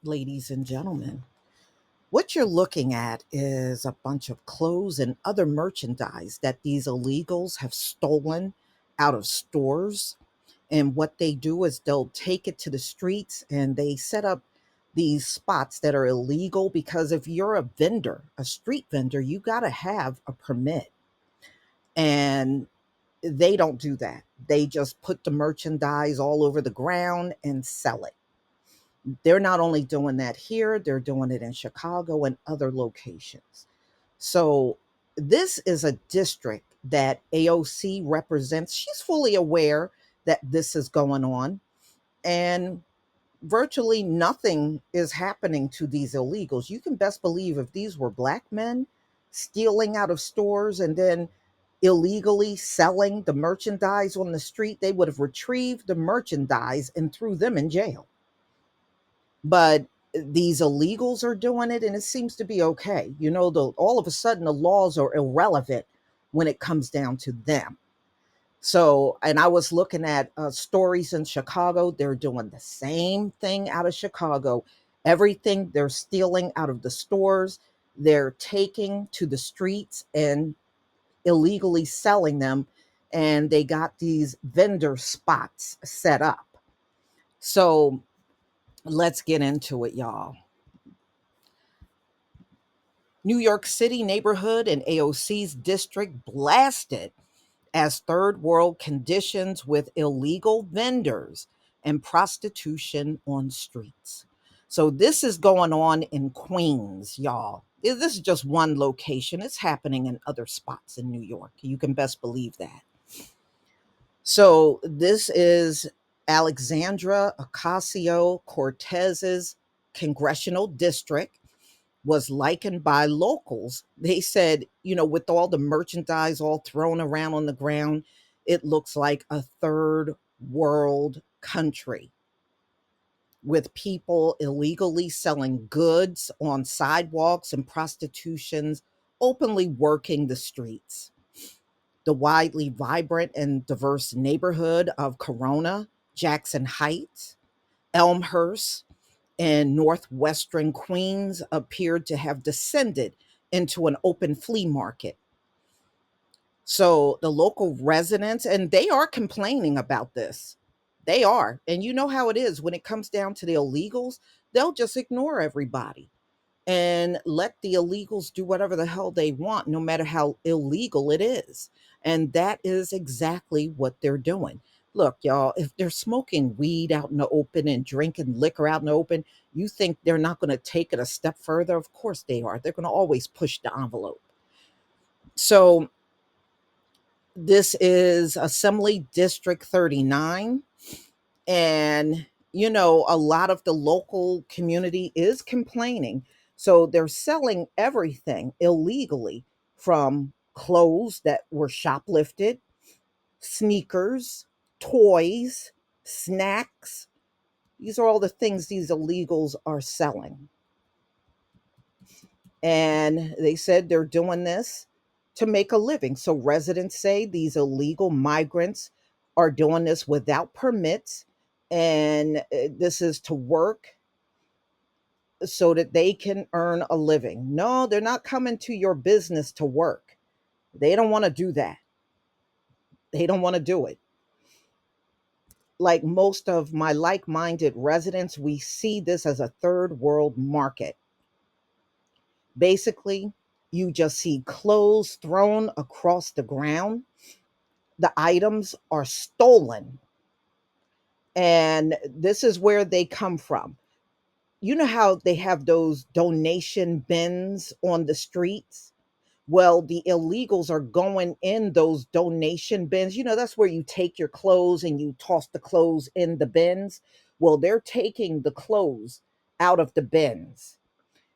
ladies and gentlemen. What you're looking at is a bunch of clothes and other merchandise that these illegals have stolen out of stores. And what they do is they'll take it to the streets and they set up these spots that are illegal because if you're a vendor, a street vendor, you got to have a permit. And they don't do that. They just put the merchandise all over the ground and sell it. They're not only doing that here, they're doing it in Chicago and other locations. So, this is a district that AOC represents. She's fully aware that this is going on, and virtually nothing is happening to these illegals. You can best believe if these were black men stealing out of stores and then illegally selling the merchandise on the street, they would have retrieved the merchandise and threw them in jail. But these illegals are doing it and it seems to be okay. All of a sudden the laws are irrelevant when it comes down to them. So, and I was looking at stories in Chicago. They're doing the same thing out of Chicago. Everything they're stealing out of the stores, they're taking to the streets and illegally selling them. And they got these vendor spots set up. So let's get into it, y'all. New York City neighborhood and AOC's district blasted as third world conditions with illegal vendors and prostitution on streets. So this is going on in Queens, y'all. This is just one location. It's happening in other spots in New York. You can best believe that. So this is Alexandra Ocasio-Cortez's congressional district was likened by locals. They said, with all the merchandise all thrown around on the ground, it looks like a third world country with people illegally selling goods on sidewalks and prostitutions openly working the streets. The widely vibrant and diverse neighborhood of Corona, Jackson Heights, Elmhurst, and northwestern Queens appeared to have descended into an open flea market. So the local residents, and they are complaining about this. They are. And you know how it is when it comes down to the illegals, they'll just ignore everybody and let the illegals do whatever the hell they want, no matter how illegal it is. And that is exactly what they're doing. Look, y'all, if they're smoking weed out in the open and drinking liquor out in the open, you think they're not going to take it a step further? Of course they are. They're going to always push the envelope. So this is Assembly District 39. And a lot of the local community is complaining, so they're selling everything illegally, from clothes that were shoplifted, sneakers, toys, snacks. These are all the things these illegals are selling, and they said they're doing this to make a living. So residents say these illegal migrants are doing this without permits, and this is to work so that they can earn a living. No, they're not coming to your business to work. They don't want to do that. They don't want to do it. Like most of my like minded residents, we see this as a third world market. Basically, you just see clothes thrown across the ground. The items are stolen. And this is where they come from. You know how they have those donation bins on the streets? Well, the illegals are going in those donation bins. That's where you take your clothes and you toss the clothes in the bins. Well, they're taking the clothes out of the bins.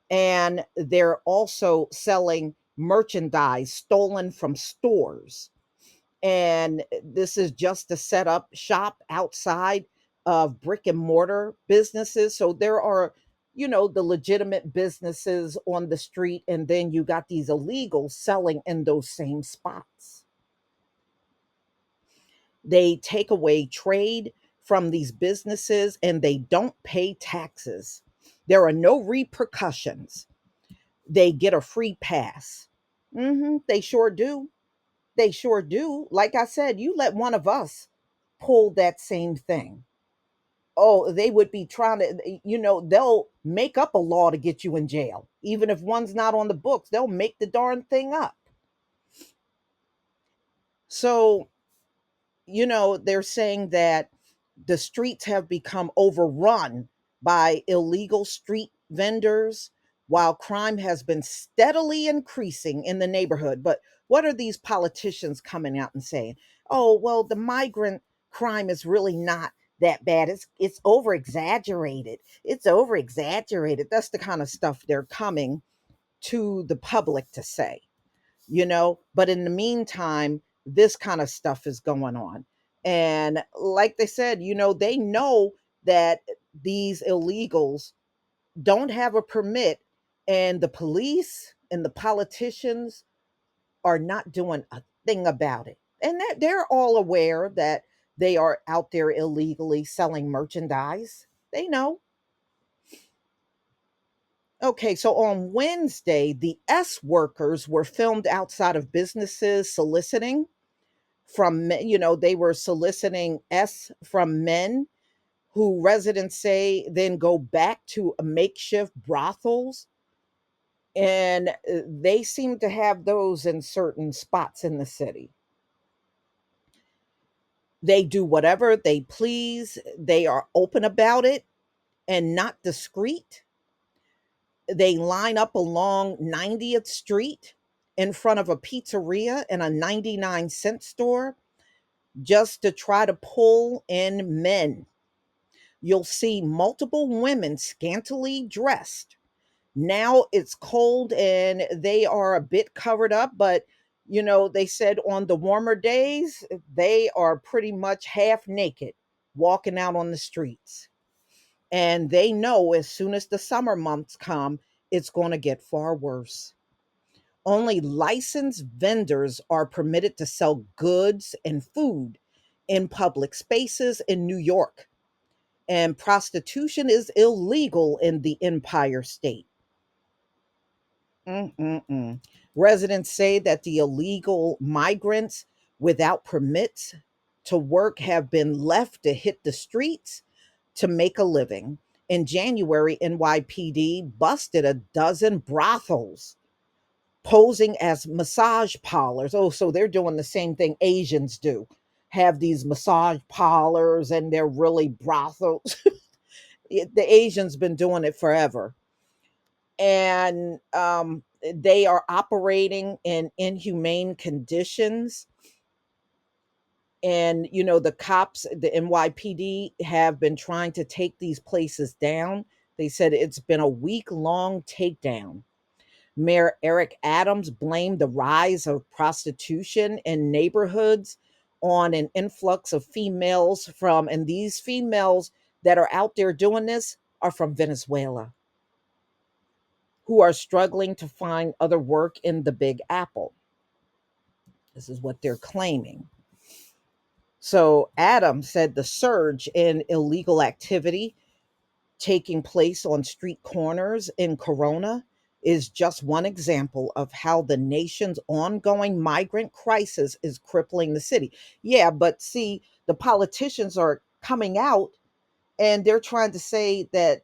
And they're also selling merchandise stolen from stores. And this is just to set up shop outside of brick and mortar businesses. So there are, the legitimate businesses on the street, and then you got these illegals selling in those same spots. They take away trade from these businesses and they don't pay taxes. There are no repercussions. They get a free pass. They sure do. They sure do. Like I said, you let one of us pull that same thing. Oh, they would be trying to, they'll make up a law to get you in jail. Even if one's not on the books, they'll make the darn thing up. So, they're saying that the streets have become overrun by illegal street vendors while crime has been steadily increasing in the neighborhood. But what are these politicians coming out and saying? Oh, well, the migrant crime is really not that bad. It's over exaggerated. It's over exaggerated. That's the kind of stuff they're coming to the public to say. But in the meantime, this kind of stuff is going on. And like they said, they know that these illegals don't have a permit, and the police and the politicians are not doing a thing about it. And they're all aware that they are out there illegally selling merchandise. They know. Okay, so on Wednesday, the S workers were filmed outside of businesses soliciting from they were soliciting S from men who residents say then go back to makeshift brothels, and they seem to have those in certain spots in the city. They do whatever they please. They are open about it and not discreet. They line up along 90th Street in front of a pizzeria and a 99-cent store just to try to pull in men. You'll see multiple women scantily dressed. Now it's cold and they are a bit covered up, but they said on the warmer days, they are pretty much half naked walking out on the streets. And they know as soon as the summer months come, it's going to get far worse. Only licensed vendors are permitted to sell goods and food in public spaces in New York, and prostitution is illegal in the Empire State. Mm-mm-mm. Residents say that the illegal migrants without permits to work have been left to hit the streets to make a living. In January, NYPD busted a dozen brothels posing as massage parlors. Oh, so they're doing the same thing Asians do. Have these massage parlors and they're really brothels. The Asians been doing it forever. And they are operating in inhumane conditions. And the cops, the NYPD, have been trying to take these places down. They said it's been a week-long takedown. Mayor Eric Adams blamed the rise of prostitution in neighborhoods on an influx of females from, and these females that are out there doing this are from Venezuela, who are struggling to find other work in the Big Apple. This is what they're claiming. So Adams said the surge in illegal activity taking place on street corners in Corona is just one example of how the nation's ongoing migrant crisis is crippling the city. Yeah, but see, the politicians are coming out and they're trying to say that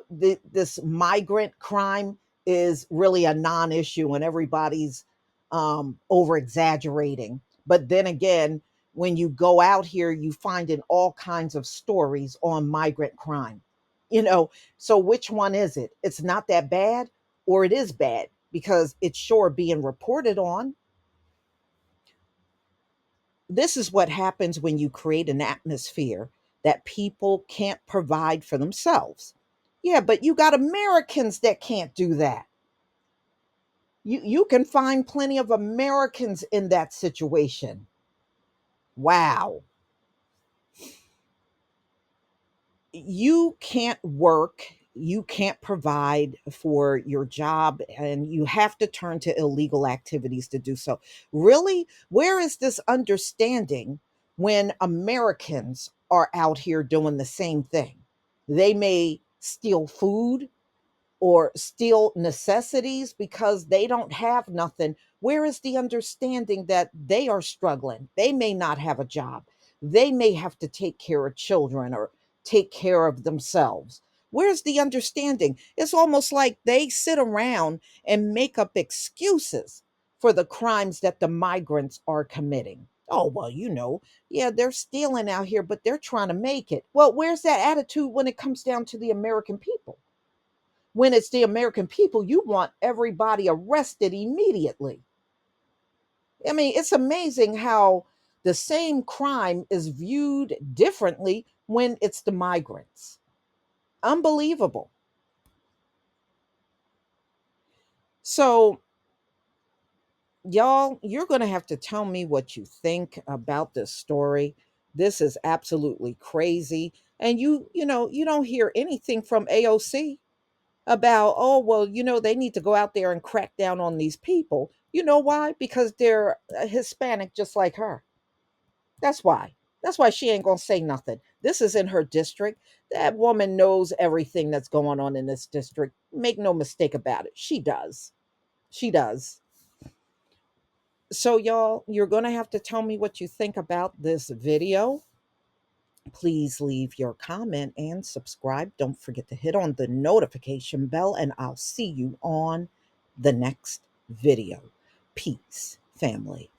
this migrant crime is really a non-issue and everybody's over exaggerating. But then again, when you go out here, you find in all kinds of stories on migrant crime. you know so which one is it? It's not that bad, or it is bad because it's sure being reported on. This is what happens when you create an atmosphere that people can't provide for themselves. Yeah, but you got Americans that can't do that. You can find plenty of Americans in that situation. Wow. You can't work, you can't provide for your job, and you have to turn to illegal activities to do so. Really? Where is this understanding when Americans are out here doing the same thing? They may steal food, or steal necessities because they don't have nothing. Where is the understanding that they are struggling? They may not have a job. They may have to take care of children or take care of themselves. Where's the understanding? It's almost like they sit around and make up excuses for the crimes that the migrants are committing. Oh, well, yeah, they're stealing out here, but they're trying to make it. Well, where's that attitude when it comes down to the American people? When it's the American people, you want everybody arrested immediately. I mean, it's amazing how the same crime is viewed differently when it's the migrants. Unbelievable. So, y'all, you're going to have to tell me what you think about this story. This is absolutely crazy. And you don't hear anything from AOC about, oh, well, they need to go out there and crack down on these people. You know why? Because they're Hispanic just like her. That's why. That's why she ain't going to say nothing. This is in her district. That woman knows everything that's going on in this district. Make no mistake about it. She does. She does. So, y'all, you're going to have to tell me what you think about this video. Please leave your comment and subscribe. Don't forget to hit on the notification bell, and I'll see you on the next video. Peace, family.